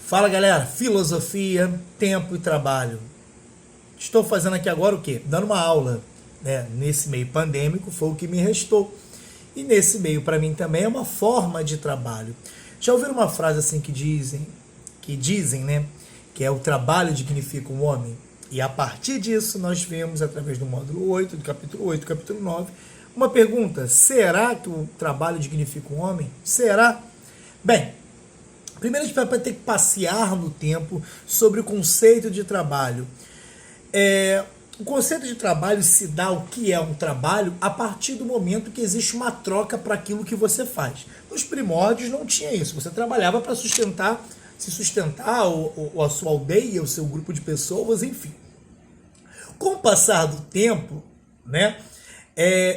Fala galera, filosofia, tempo e trabalho. Estou fazendo aqui agora o quê? Dando uma aula, né? Nesse meio pandêmico foi o que me restou. E nesse meio para mim também é uma forma de trabalho. Já ouviram uma frase assim que dizem, né? Que é o trabalho dignifica o homem. E a partir disso nós vemos através do módulo 8, do capítulo 8, do capítulo 9, uma pergunta: será que o trabalho dignifica o homem? Será? Bem, primeiro a gente vai ter que passear no tempo sobre o conceito de trabalho. O conceito de trabalho se dá o que é um trabalho a partir do momento que existe uma troca para aquilo que você faz. Nos primórdios não tinha isso. Você trabalhava para se sustentar, ou a sua aldeia, o seu grupo de pessoas, enfim. Com o passar do tempo, né,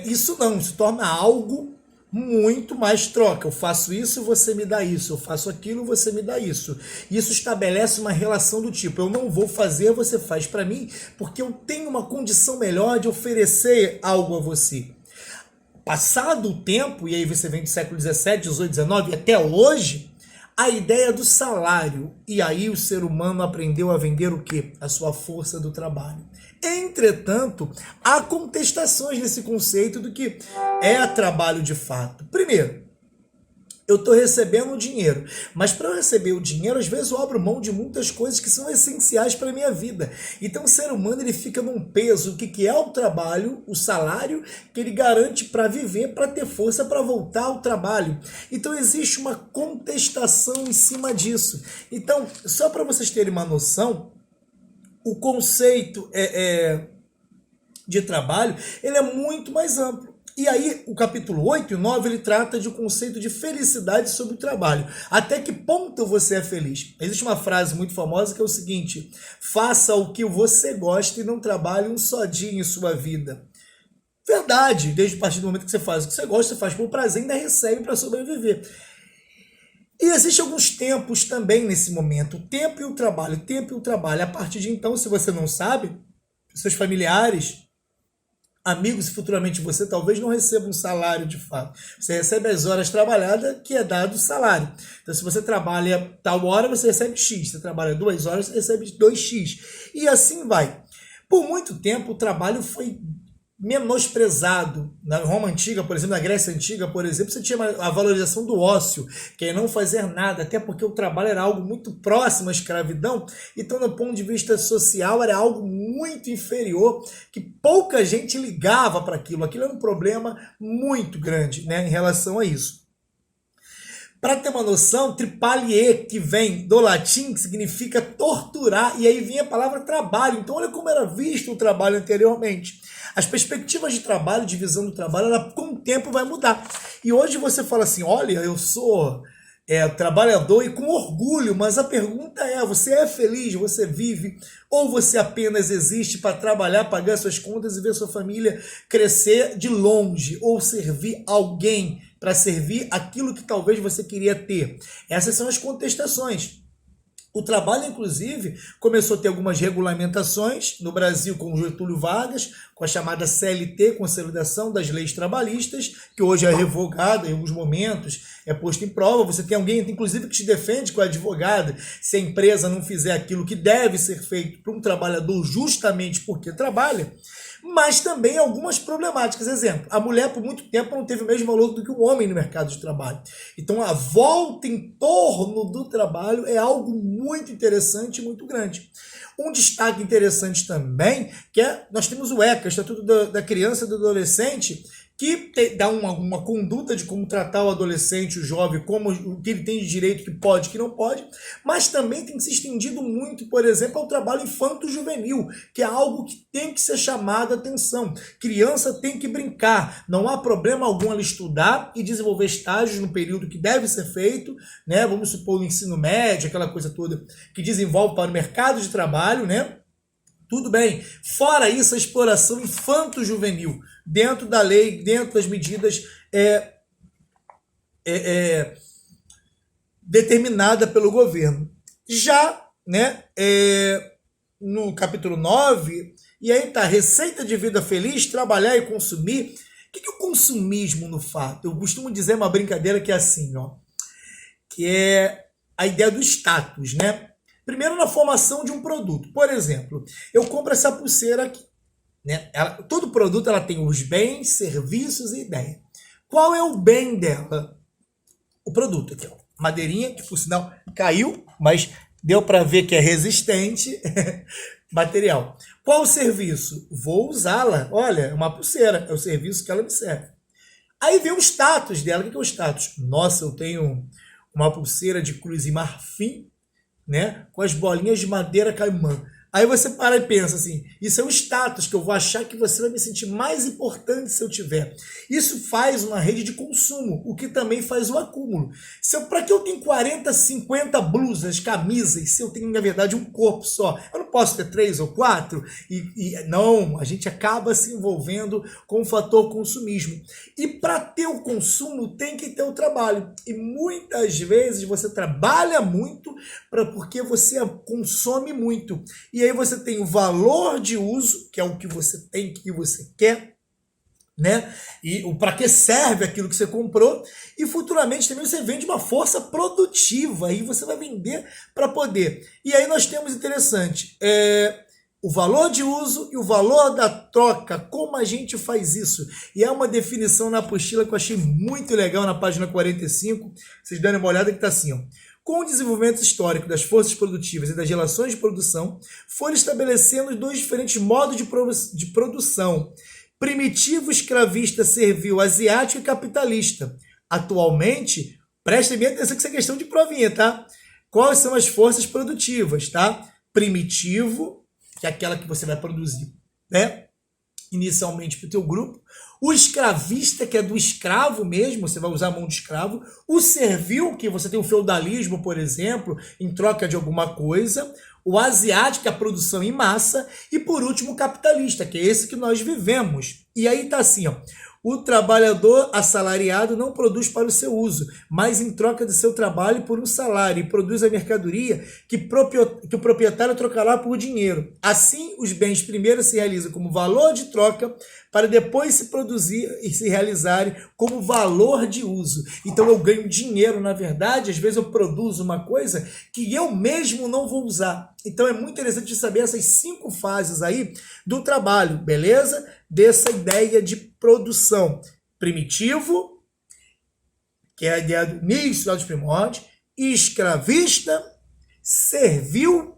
isso não se torna algo muito mais troca. Eu faço isso, você me dá isso. Eu faço aquilo, você me dá isso. Isso estabelece uma relação do tipo: eu não vou fazer, você faz para mim, porque eu tenho uma condição melhor de oferecer algo a você. Passado o tempo, e aí você vem do século 17, 18, 19 e até hoje, a ideia do salário. E aí o ser humano aprendeu a vender o quê? A sua força do trabalho. Entretanto, há contestações nesse conceito do que é trabalho de fato. Primeiro, eu estou recebendo o dinheiro, mas para eu receber o dinheiro, às vezes eu abro mão de muitas coisas que são essenciais para a minha vida. Então o ser humano ele fica num peso, o que é o trabalho, o salário que ele garante para viver, para ter força para voltar ao trabalho. Então existe uma contestação em cima disso. Então, só para vocês terem uma noção, o conceito de trabalho ele é muito mais amplo. E aí, o capítulo 8 e 9, ele trata de um conceito de felicidade sobre o trabalho. Até que ponto você é feliz? Existe uma frase muito famosa que é o seguinte: faça o que você gosta e não trabalhe um só dia em sua vida. Verdade, desde a partir do momento que você faz o que você gosta, você faz por prazer e ainda recebe para sobreviver. E existem alguns tempos também nesse momento, o tempo e o trabalho, o tempo e o trabalho. A partir de então, se você não sabe, seus familiares, amigos e futuramente você talvez não receba um salário de fato. Você recebe as horas trabalhadas, que é dado o salário. Então, se você trabalha tal hora, você recebe X. Se você trabalha 2 horas, você recebe 2X. E assim vai. Por muito tempo, o trabalho foi menosprezado. Na Roma Antiga, por exemplo, na Grécia Antiga, por exemplo, você tinha a valorização do ócio, que é não fazer nada, até porque o trabalho era algo muito próximo à escravidão, então, do ponto de vista social, era algo muito inferior, que pouca gente ligava para aquilo. Aquilo era um problema muito grande, né, em relação a isso. Para ter uma noção, tripalier, que vem do latim, que significa torturar, e aí vinha a palavra trabalho. Então, olha como era visto o trabalho anteriormente. As perspectivas de trabalho, de visão do trabalho, ela com o tempo vai mudar. E hoje você fala assim: olha, eu sou trabalhador e com orgulho, mas a pergunta é: você é feliz, você vive, ou você apenas existe para trabalhar, pagar suas contas e ver sua família crescer de longe, ou servir alguém para servir aquilo que talvez você queria ter? Essas são as contestações. O trabalho, inclusive, começou a ter algumas regulamentações no Brasil com o Getúlio Vargas, com a chamada CLT, Consolidação das Leis Trabalhistas, que hoje é revogada em alguns momentos, é posto em prova. Você tem alguém, inclusive, que te defende com a advogada se a empresa não fizer aquilo que deve ser feito para um trabalhador justamente porque trabalha. Mas também algumas problemáticas. Exemplo, a mulher por muito tempo não teve o mesmo valor do que o homem no mercado de trabalho. Então a volta em torno do trabalho é algo muito interessante e muito grande. Um destaque interessante também, que nós temos o ECA, Estatuto da Criança e do Adolescente, que dá uma conduta de como tratar o adolescente, o jovem, como o que ele tem de direito, que pode, que não pode, mas também tem se estendido muito, por exemplo, ao trabalho infanto-juvenil, que é algo que tem que ser chamado a atenção. Criança tem que brincar, não há problema algum ela estudar e desenvolver estágios no período que deve ser feito, né? Vamos supor o ensino médio, aquela coisa toda que desenvolve para o mercado de trabalho, né? Tudo bem. Fora isso, a exploração infanto-juvenil, dentro da lei, dentro das medidas determinada pelo governo. Já, né, no capítulo 9, e aí tá, receita de vida feliz, trabalhar e consumir. O que é o consumismo no fato? Eu costumo dizer uma brincadeira que é assim, ó, que é a ideia do status, né? Primeiro na formação de um produto. Por exemplo, eu compro essa pulseira aqui, né? Todo produto ela tem os bens, serviços e ideia. Qual é o bem dela? O produto aqui, ó. Madeirinha, que por sinal caiu, mas deu para ver que é resistente. Material. Qual o serviço? Vou usá-la. Olha, é uma pulseira, é o serviço que ela me serve. Aí vem o status dela. O que é o status? Nossa, eu tenho uma pulseira de cruz em marfim, né? Com as bolinhas de madeira caimã. Aí você para e pensa assim, isso é um status que eu vou achar que você vai me sentir mais importante se eu tiver. Isso faz uma rede de consumo, o que também faz o acúmulo. Para que eu tenho 40, 50 blusas, camisas, se eu tenho, na verdade, um corpo só? Eu não posso ter 3 ou 4? Não, a gente acaba se envolvendo com o fator consumismo. E para ter o consumo, tem que ter o trabalho. E muitas vezes você trabalha muito porque você consome muito. E aí você tem o valor de uso, que é o que você tem, que você quer, né? E para que serve aquilo que você comprou. E futuramente também você vende uma força produtiva. Aí você vai vender para poder. E aí nós temos interessante, o valor de uso e o valor da troca. Como a gente faz isso? E é uma definição na apostila que eu achei muito legal na página 45. Vocês dão uma olhada que está assim, ó. Com o desenvolvimento histórico das forças produtivas e das relações de produção, foram estabelecendo 2 diferentes modos de produção: primitivo, escravista, servil, asiático e capitalista. Atualmente, prestem bem atenção que isso é questão de provinha, tá? Quais são as forças produtivas, tá? Primitivo, que é aquela que você vai produzir, né? Inicialmente para o teu grupo. O escravista, que é do escravo mesmo, você vai usar a mão de escravo. O servil, que você tem o feudalismo, por exemplo, em troca de alguma coisa. O asiático, que é a produção em massa. E por último, o capitalista, que é esse que nós vivemos. E aí tá assim, ó. O trabalhador assalariado não produz para o seu uso, mas em troca do seu trabalho por um salário, e produz a mercadoria que o proprietário trocará por dinheiro. Assim, os bens primeiro se realizam como valor de troca, para depois se produzir e se realizarem como valor de uso. Então eu ganho dinheiro, na verdade, às vezes eu produzo uma coisa que eu mesmo não vou usar. Então é muito interessante saber essas 5 fases aí do trabalho, beleza? Dessa ideia de produção. Primitivo, que é a ideia do início dos primórdios, escravista, servil,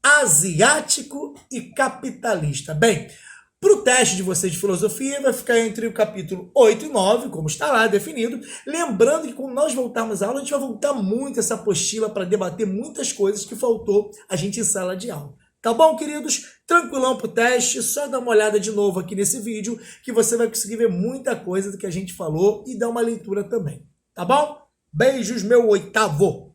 asiático e capitalista. Bem, para o teste de vocês de filosofia, vai ficar entre o capítulo 8 e 9, como está lá definido. Lembrando que quando nós voltarmos à aula, a gente vai voltar muito essa apostila para debater muitas coisas que faltou a gente em sala de aula. Tá bom, queridos? Tranquilão pro teste, só dá uma olhada de novo aqui nesse vídeo, que você vai conseguir ver muita coisa do que a gente falou e dar uma leitura também. Tá bom? Beijos, meu 8º!